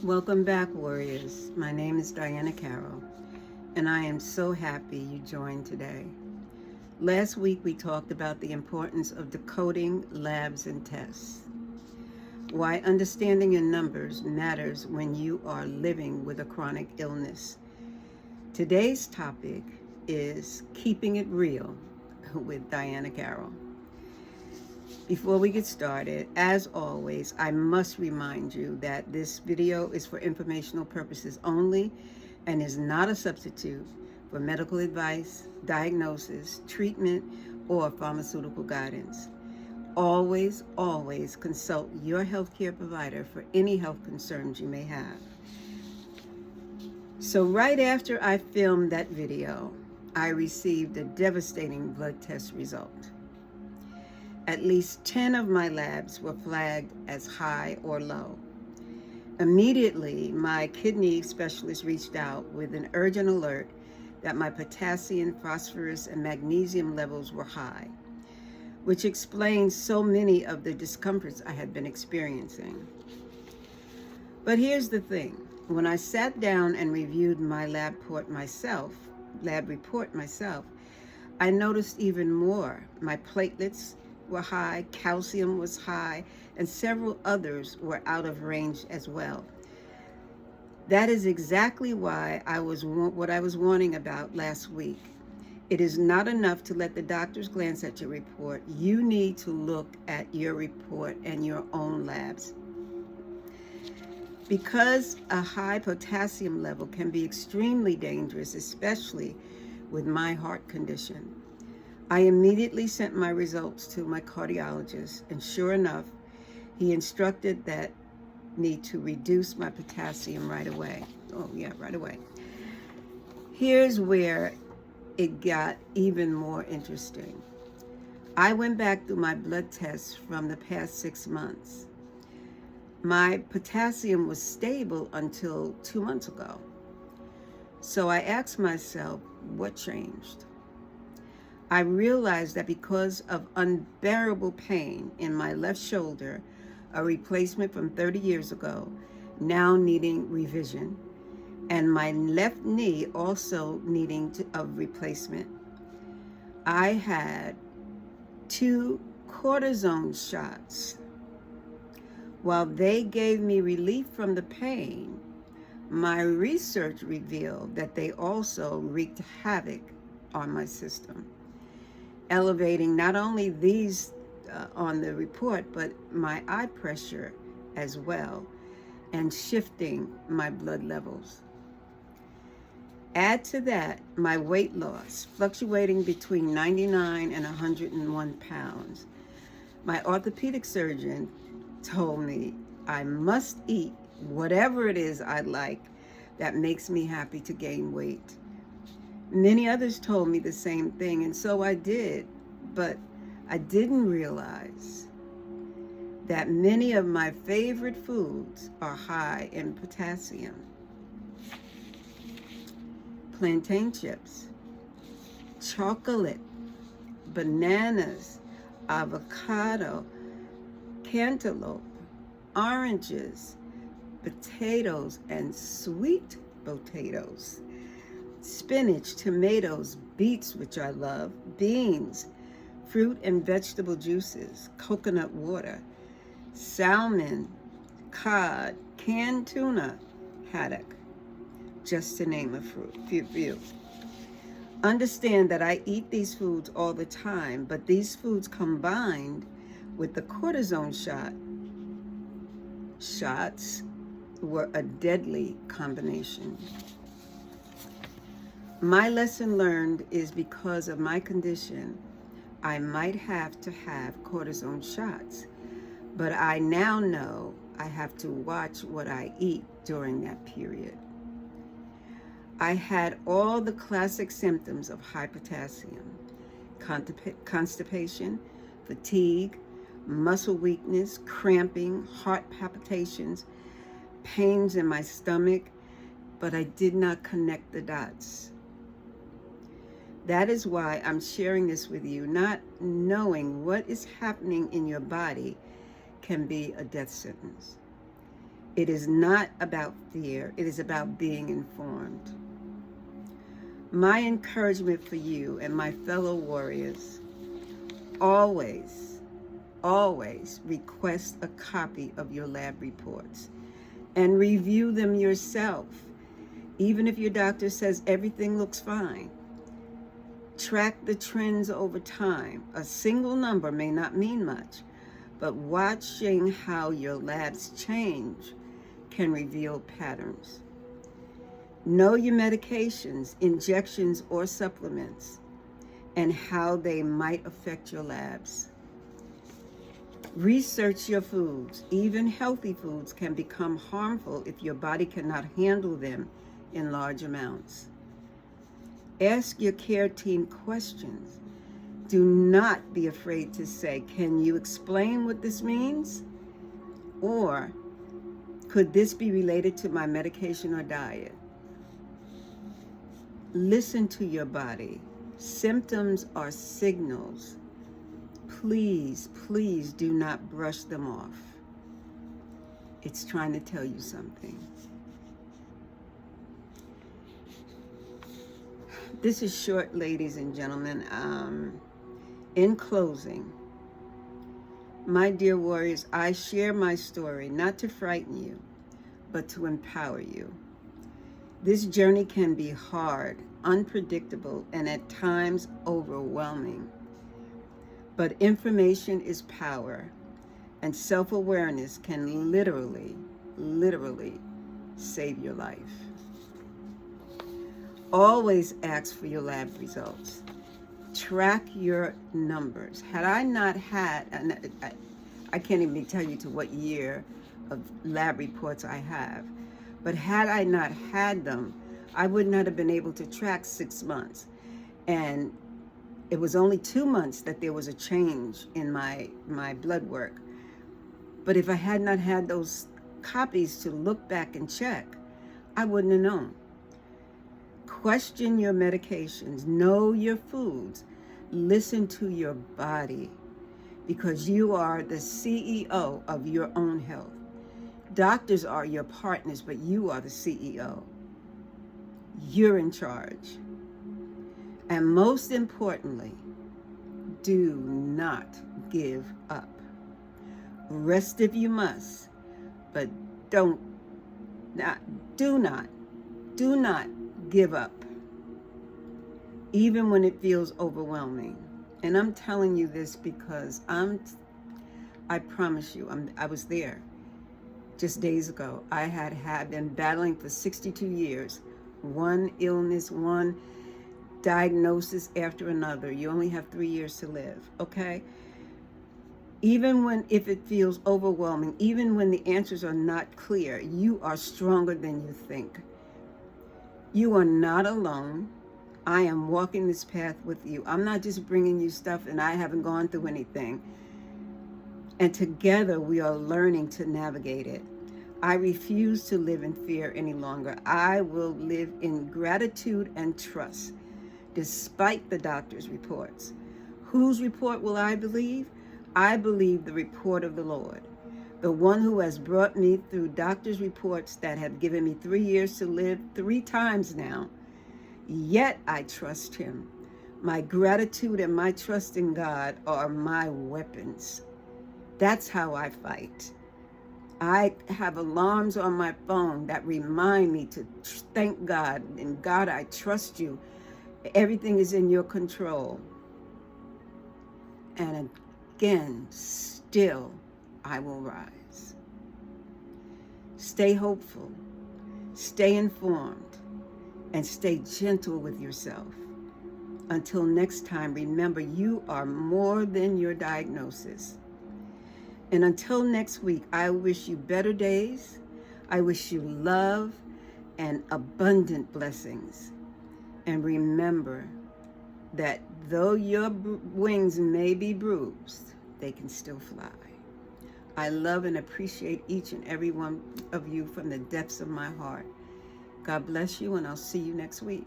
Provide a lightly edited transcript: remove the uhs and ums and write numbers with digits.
Welcome back, warriors. My name is Diana Carroll, and I am so happy you joined today. Last week, we talked about the importance of decoding labs and tests, why understanding your numbers matters when you are living with a chronic illness. Today's topic is keeping it real with Diana Carroll. Before we get started, as always, I must remind you that this video is for informational purposes only and is not a substitute for medical advice, diagnosis, treatment, or pharmaceutical guidance. Always, always consult your healthcare provider for any health concerns you may have. So right after I filmed that video, I received a devastating blood test result. At least 10 of my labs were flagged as high or low. Immediately, my kidney specialist reached out with an urgent alert that my potassium, phosphorus, and magnesium levels were high, which explains so many of the discomforts I had been experiencing. But here's the thing. When I sat down and reviewed my lab report myself, I noticed even more. My platelets were high, calcium was high, and several others were out of range as well. That is exactly why what I was warning about last week. It is not enough to let the doctors glance at your report. You need to look at your report and your own labs. Because a high potassium level can be extremely dangerous, especially with my heart condition, I immediately sent my results to my cardiologist, and sure enough, he instructed that me to reduce my potassium right away. Right away. Here's where it got even more interesting. I went back through my blood tests from the past 6 months. My potassium was stable until 2 months ago. So I asked myself, what changed? I realized that because of unbearable pain in my left shoulder, a replacement from 30 years ago, now needing revision, and my left knee also needing a replacement, I had 2 cortisone shots. While they gave me relief from the pain, my research revealed that they also wreaked havoc on my system, elevating not only these on the report, but my eye pressure as well, and shifting my blood levels. Add to that my weight loss, fluctuating between 99 and 101 pounds. My orthopedic surgeon told me I must eat whatever it is I like that makes me happy to gain weight. Many others told me the same thing, and so I did, but I didn't realize that many of my favorite foods are high in potassium. Plantain chips, chocolate, bananas, avocado, cantaloupe, oranges, potatoes, and sweet potatoes, spinach, tomatoes, beets, which I love, beans, fruit and vegetable juices, coconut water, salmon, cod, canned tuna, haddock, just to name a few. Understand that I eat these foods all the time, but these foods combined with the cortisone shots were a deadly combination. My lesson learned is because of my condition, I might have to have cortisone shots, but I now know I have to watch what I eat during that period. I had all the classic symptoms of high potassium: constipation, fatigue, muscle weakness, cramping, heart palpitations, pains in my stomach, but I did not connect the dots. That is why I'm sharing this with you. Not knowing what is happening in your body can be a death sentence. It is not about fear. It is about being informed. My encouragement for you and my fellow warriors, always, always request a copy of your lab reports and review them yourself. Even if your doctor says everything looks fine, track the trends over time. A single number may not mean much, but watching how your labs change can reveal patterns. Know your medications, injections, or supplements, and how they might affect your labs. Research your foods. Even healthy foods can become harmful if your body cannot handle them in large amounts. Ask your care team questions. Do not be afraid to say, "Can you explain what this means?" Or, "Could this be related to my medication or diet?" Listen to your body. Symptoms are signals. Please, please do not brush them off. It's trying to tell you something. This is short, ladies and gentlemen. In closing, my dear warriors, I share my story not to frighten you, but to empower you. This journey can be hard, unpredictable, and at times overwhelming. But information is power, and self-awareness can literally save your life. Always ask for your lab results. Track your numbers. Had I not had, and I can't even tell you to what year of lab reports I have, but had I not had them, I would not have been able to track 6 months. And it was only 2 months that there was a change in my blood work. But if I had not had those copies to look back and check, I wouldn't have known. Question your medications, know your foods, listen to your body, because you are the CEO of your own health. Doctors are your partners, but you are the CEO. You're in charge. And most importantly, do not give up. Rest if you must, but do not give up, even when it feels overwhelming. And I'm telling you this because I promise you, I was there just days ago. I had been battling for 62 years, one illness, one diagnosis after another. You only have 3 years to live, okay? Even if it feels overwhelming, even when the answers are not clear, you are stronger than you think. You are not alone. I am walking this path with you. I'm not just bringing you stuff and I haven't gone through anything. And together we are learning to navigate it. I refuse to live in fear any longer. I will live in gratitude and trust, despite the doctor's reports. Whose report will I believe? I believe the report of the Lord, the one who has brought me through doctor's reports that have given me 3 years to live 3 times now. Yet I trust him. My gratitude and my trust in God are my weapons. That's how I fight. I have alarms on my phone that remind me to thank God. And God, I trust you. Everything is in your control. And again, still, I will rise. Stay hopeful, stay informed, and stay gentle with yourself. Until next time, remember, you are more than your diagnosis. And until next week, I wish you better days. I wish you love and abundant blessings. And remember that though your wings may be bruised, they can still fly. I love and appreciate each and every one of you from the depths of my heart. God bless you, and I'll see you next week.